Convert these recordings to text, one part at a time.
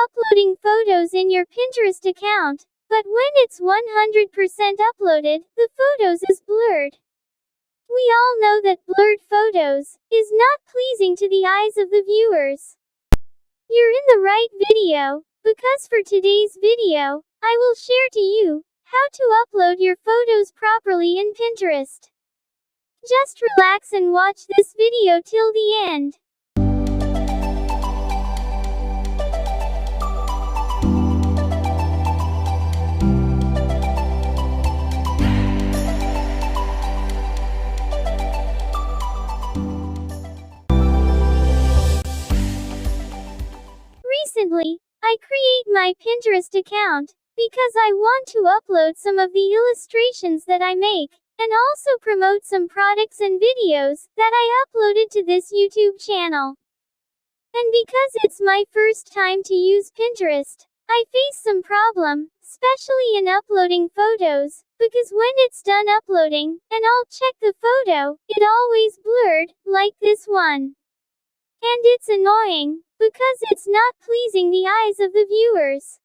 uploading photos in your Pinterest account, but when it's 100% uploaded, the photos is blurred. We all know that blurred photos is not pleasing to the eyes of the viewers. You're in the right video, because for today's video, I will share to you how to upload your photos properly in Pinterest. Just relax and watch this video till the end. Recently, I create my Pinterest account because I want to upload some of the illustrations that I make, and also promote some products and videos that I uploaded to this YouTube channel. And because it's my first time to use Pinterest, I face some problem, especially in uploading photos, because when it's done uploading, and I'll check the photo, it always blurred, like this one. And it's annoying, because it's not pleasing the eyes of the viewers.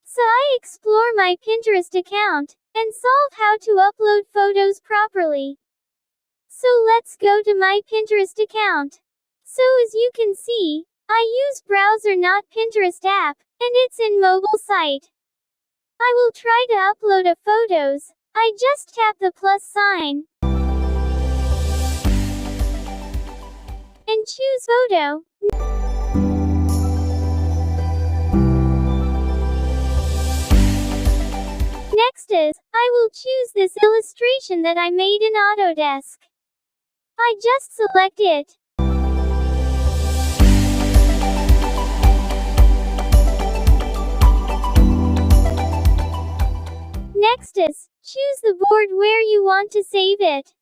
So I explore my Pinterest account, and solve how to upload photos properly. So let's go to my Pinterest account. So as you can see, I use browser not Pinterest app, and it's in mobile site. I will try to upload a photos. I just tap the plus sign and choose photo. Next is, I will choose this illustration that I made in Autodesk. I just select it. Next is, choose the board where you want to save it.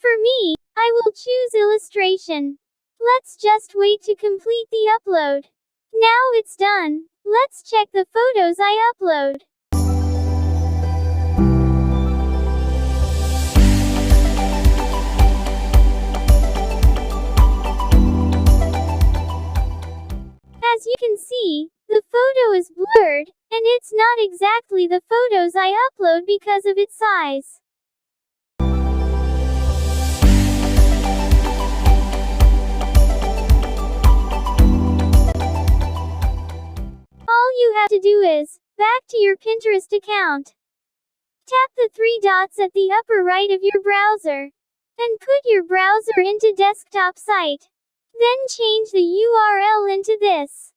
For me, I will choose illustration. Let's just wait to complete the upload. Now it's done. Let's check the photos I upload. As you can see, the photo is blurred, and it's not exactly the photos I upload because of its size. All you have to do is, back to your Pinterest account. Tap the three dots at the upper right of your browser, and put your browser into desktop site. Then change the URL into this.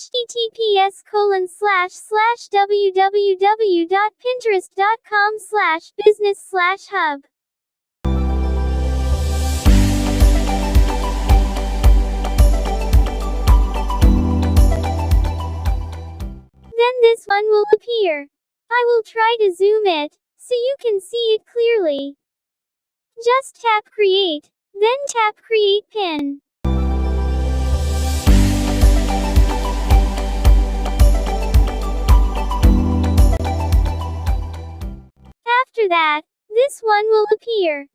https://www.pinterest.com/business/hub. Then this one will appear. I will try to zoom it, so you can see it clearly. Just tap Create, then tap Create Pin. After that, this one will appear.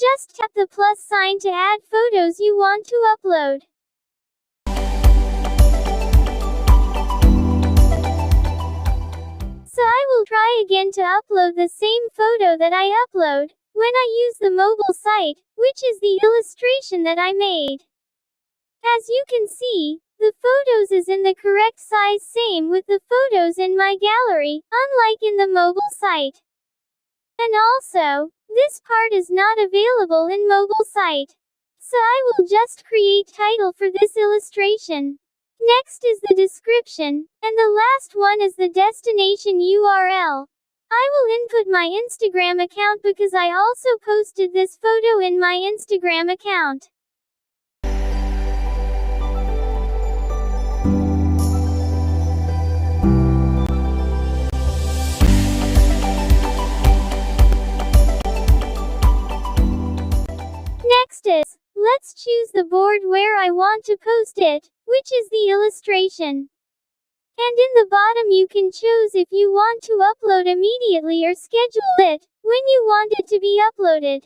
Just tap the plus sign to add photos you want to upload. So I will try again to upload the same photo that I upload when I use the mobile site, which is the illustration that I made. As you can see, the photos is in the correct size, same with the photos in my gallery, unlike in the mobile site. And also, this part is not available in mobile site. So I will just create title for this illustration. Next is the description, and the last one is the destination URL. I will input my Instagram account because I also posted this photo in my Instagram account. just choose the board where I want to post it, which is the illustration. And in the bottom you can choose if you want to upload immediately or schedule it when you want it to be uploaded.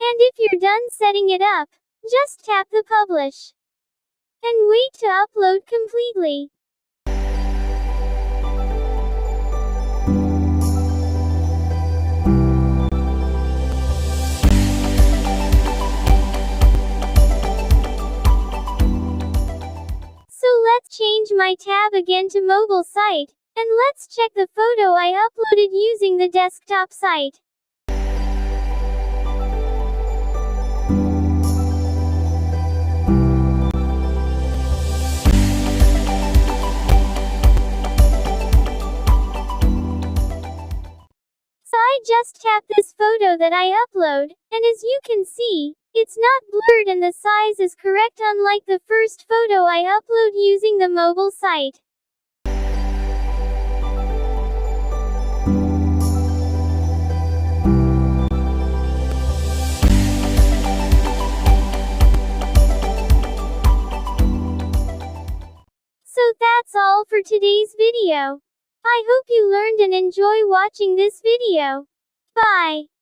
And if you're done setting it up, just tap the publish. And wait to upload completely. So let's change my tab again to mobile site, and let's check the photo I uploaded using the desktop site. So I just tap this photo that I upload, and as you can see, it's not blurred and the size is correct unlike the first photo I upload using the mobile site. So that's all for today's video. I hope you learned and enjoy watching this video. Bye.